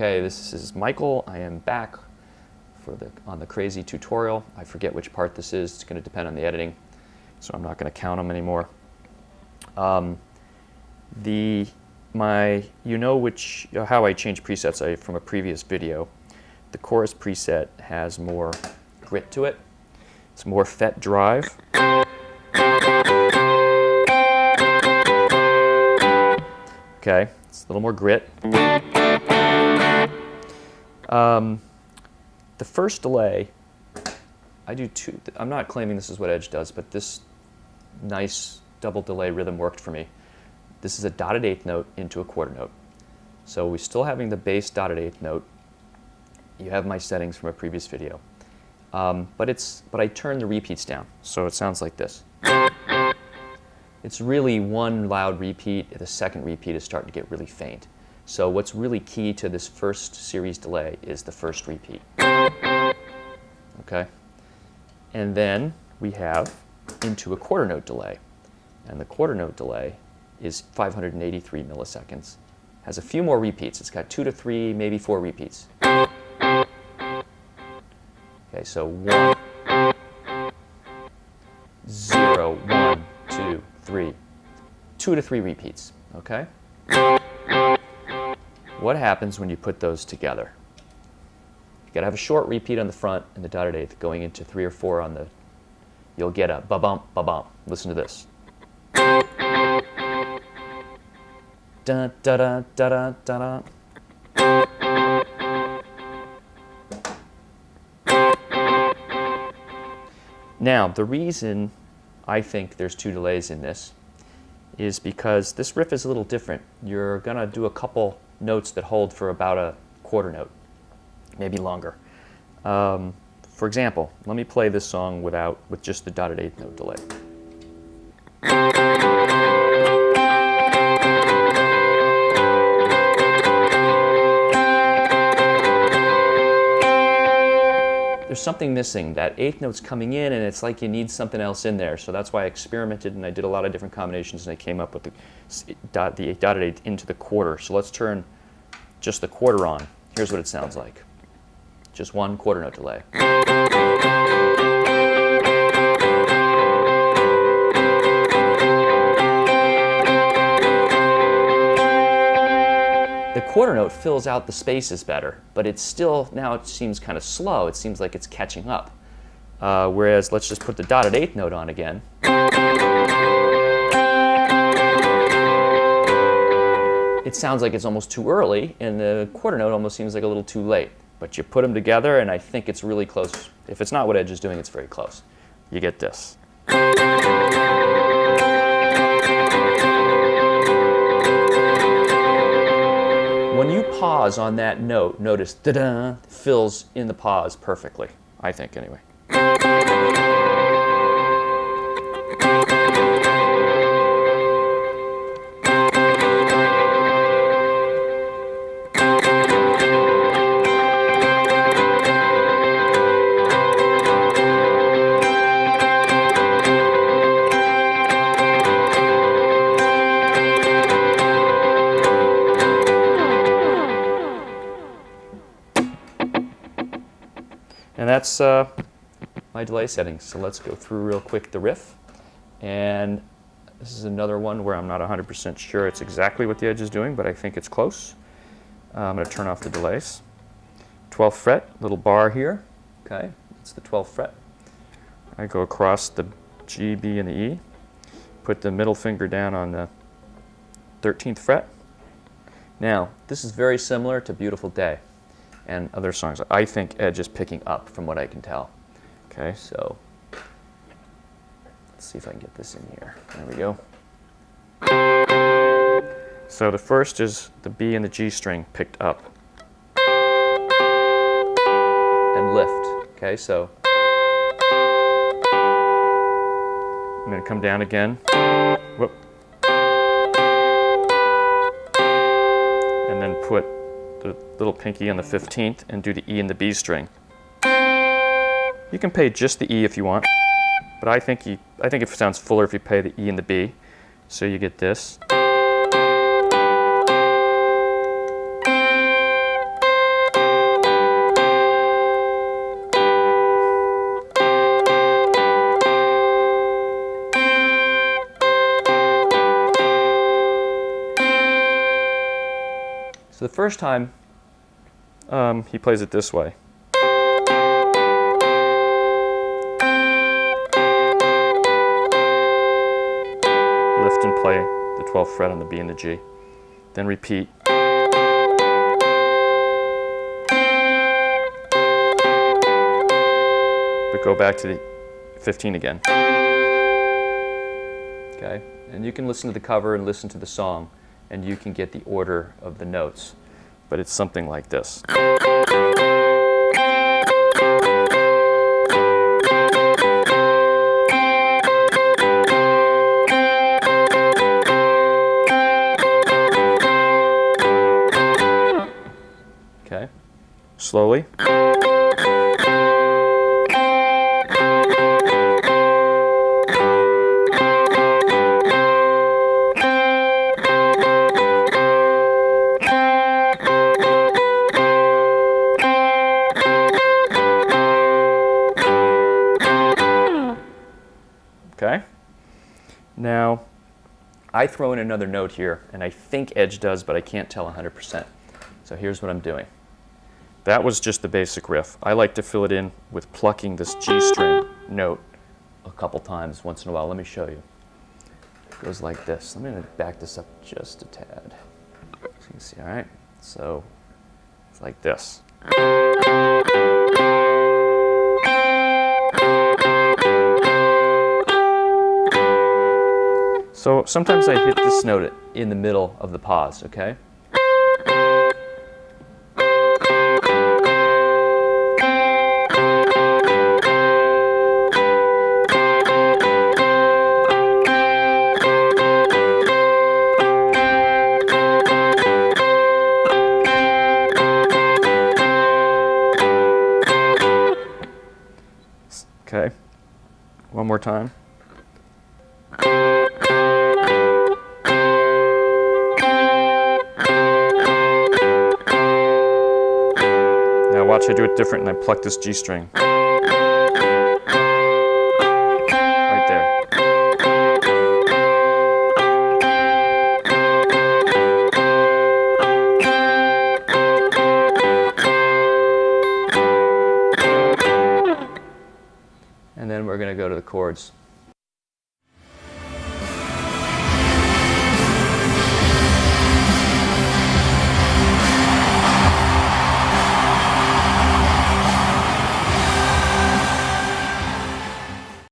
Okay, this is Michael. I am back on the crazy tutorial. I forget which part this is. It's going to depend on the editing, so I'm not going to count them anymore. How I change presets from a previous video. The chorus preset has more grit to it. It's more FET drive. Okay, it's a little more grit. The first delay, I do two. I'm not claiming this is what Edge does, but this nice double delay rhythm worked for me. This is a dotted eighth note into a quarter note. So we're still having the bass dotted eighth note. You have my settings from a previous video. But I turn the repeats down, so it sounds like this. It's really one loud repeat. The second repeat is starting to get really faint. So what's really key to this first series delay is the first repeat. Okay? And then we have into a quarter note delay. And the quarter note delay is 583 milliseconds. Has a few more repeats. It's got 2 to 3, maybe 4 repeats. Okay, so 1, 0, 1, 2, 3. 2 to 3 repeats, okay? What happens when you put those together? You gotta have a short repeat on the front and the dotted eighth going into 3 or 4 on the, you'll get a ba-bump, ba-bump. Listen to this. Da da da da da da. Now, the reason I think there's 2 delays in this is because this riff is a little different. You're gonna do a couple notes that hold for about a quarter note, maybe longer. For example, let me play this song with just the dotted eighth note delay. There's something missing. That eighth note's coming in and it's like you need something else in there. So that's why I experimented and I did a lot of different combinations and I came up with the dotted eighth into the quarter. So let's turn just the quarter on. Here's what it sounds like. Just one quarter note delay. The quarter note fills out the spaces better, but it's still, now it seems kind of slow. It seems like it's catching up. Whereas, let's just put the dotted eighth note on again. It sounds like it's almost too early, and the quarter note almost seems like a little too late. But you put them together, and I think it's really close. If it's not what Edge is doing, it's very close. You get this. When you pause on that note, notice da-da fills in the pause perfectly, I think anyway. And that's my delay settings. So let's go through real quick the riff. And this is another one where I'm not 100% sure it's exactly what the Edge is doing, but I think it's close. I'm going to turn off the delays. 12th fret, little bar here. Okay, it's the 12th fret. I go across the G, B, and the E. Put the middle finger down on the 13th fret. Now, this is very similar to Beautiful Day and other songs. I think Edge is picking up from what I can tell. Okay, so let's see if I can get this in here. There we go. So the first is the B and the G string picked up and lift. Okay, so I'm going to come down again. Whoop. And then put the little pinky on the 15th and do the E and the B string. You can play just the E if you want, but I think it sounds fuller if you play the E and the B. So you get this. first time, he plays it this way. Lift and play the 12th fret on the B and the G. Then repeat. But go back to the 15 again. Okay? And you can listen to the cover and listen to the song, and you can get the order of the notes. But it's something like this. Okay? Slowly. Okay? Now, I throw in another note here, and I think Edge does, but I can't tell 100%. So here's what I'm doing. That was just the basic riff. I like to fill it in with plucking this G string note a couple times once in a while. Let me show you. It goes like this. Let me back this up just a tad. So you can see, all right? So it's like this. So sometimes I hit this note in the middle of the pause, okay? Okay, one more time. Now watch I do it different and I pluck this G string. Right there. And then we're going to go to the chords.